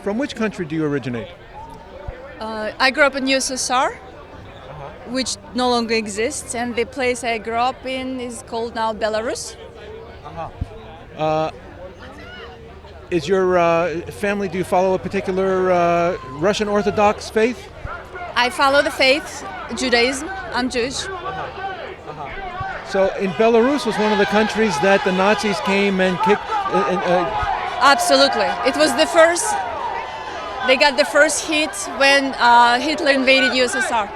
From which country do you originate? I grew up in USSR, which no longer exists, and the place I grew up in is called now Belarus. Is your family, do you follow a particular Russian Orthodox faith? I follow the faith, Judaism. I'm Jewish. So in Belarus was one of the countries that the Nazis came and kicked. Absolutely. It was the first, they got the first hit when Hitler invaded USSR.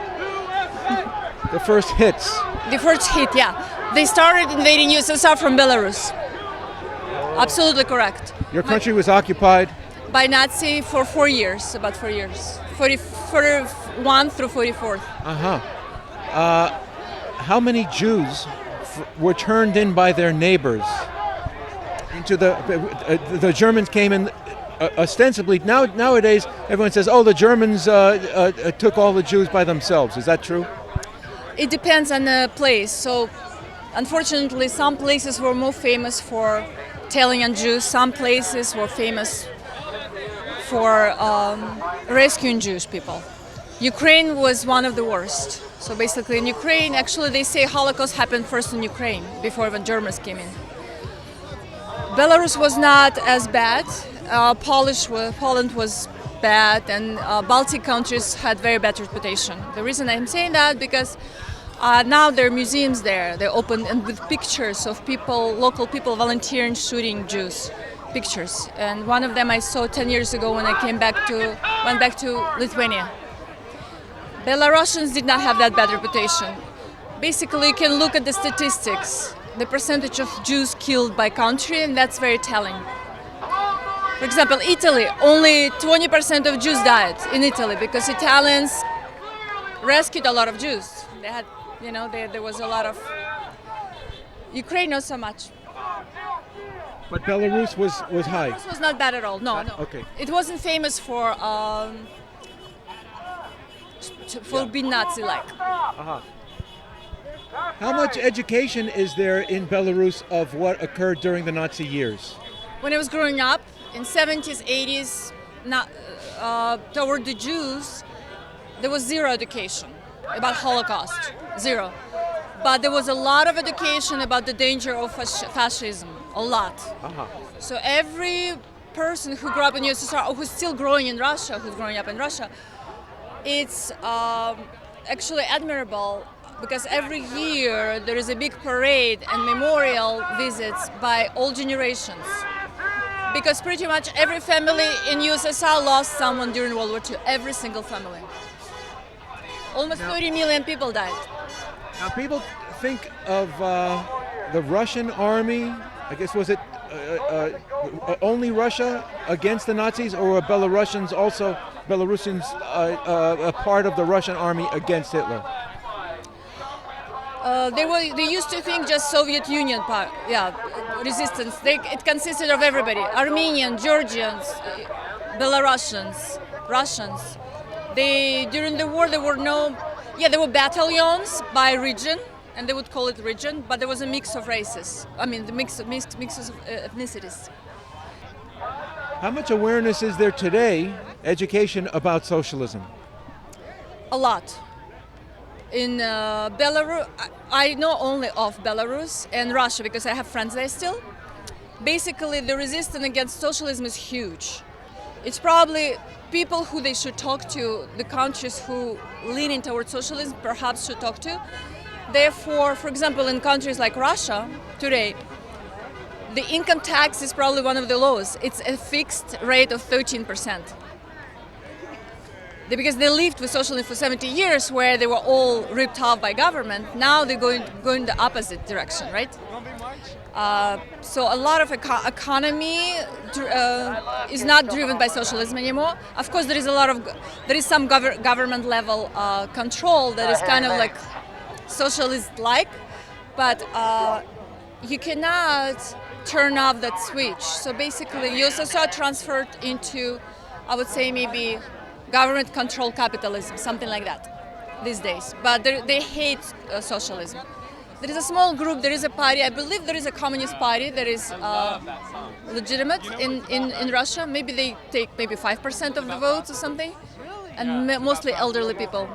The first hits. The first hit, yeah. They started invading USSR from Belarus. Absolutely correct. Your country was occupied? By Nazi for 4 years, about 4 years. 41 through 44. How many Jews were turned in by their neighbors? Into the Germans came in ostensibly. Nowadays, everyone says, "Oh, the Germans took all the Jews by themselves." Is that true? It depends on the place. So, unfortunately, some places were more famous for telling on Jews. Some places were famous for rescuing Jewish people. Ukraine was one of the worst. So basically in Ukraine, actually they say Holocaust happened first in Ukraine before even Germans came in. Belarus was not as bad. Poland was bad, and Baltic countries had very bad reputation. The reason I'm saying that because now there are museums there. They open and with pictures of people, local people volunteering shooting Jews, pictures. And one of them I saw 10 years ago when I went back to Lithuania. Belarusians did not have that bad reputation. Basically, you can look at the statistics, the percentage of Jews killed by country, and that's very telling. For example, Italy, only 20% of Jews died in Italy because Italians rescued a lot of Jews. They had, there was a lot of. Ukraine, not so much. But Belarus was high. Belarus was not bad at all. No. Okay. It wasn't famous for being Nazi-like. How much education is there in Belarus of what occurred during the Nazi years? When I was growing up in 70s, 80s, toward the Jews, there was zero education about Holocaust, zero. But there was a lot of education about the danger of fascism, a lot. So every person who grew up in USSR or who's still growing in Russia, who's growing up in Russia, it's actually admirable because every year there is a big parade and memorial visits by all generations. Because pretty much every family in USSR lost someone during World War II, every single family. Almost 30 million people died. Now people think of the Russian army, I guess was it only Russia against the Nazis, or were Belarusians a part of the Russian army against Hitler? They used to think just Soviet Union part, resistance. It consisted of everybody: Armenians, Georgians, Belarusians, Russians. During the war there were battalions by region, and they would call it region, but there was a mix of races. I mean, the mix of ethnicities. How much awareness is there today, education about socialism? A lot. In Belarus, I know only of Belarus and Russia because I have friends there still. Basically, the resistance against socialism is huge. It's probably people who they should talk to, the countries who leaning towards socialism perhaps should talk to. Therefore, for example, in countries like Russia today, the income tax is probably one of the lowest. It's a fixed rate of 13%. Because they lived with socialism for 70 years where they were all ripped off by government. Now they're going the opposite direction, right? So a lot of economy is not driven by socialism anymore. Of course, there is some government level control that is kind of like socialist-like, but you cannot turn off that switch. So basically, USSR transferred into, I would say, maybe government-controlled capitalism, something like that, these days. But they hate socialism. There is a small group, there is a party, I believe there is a communist party that is legitimate in Russia. Maybe they take maybe 5% of the votes or something. And mostly elderly people.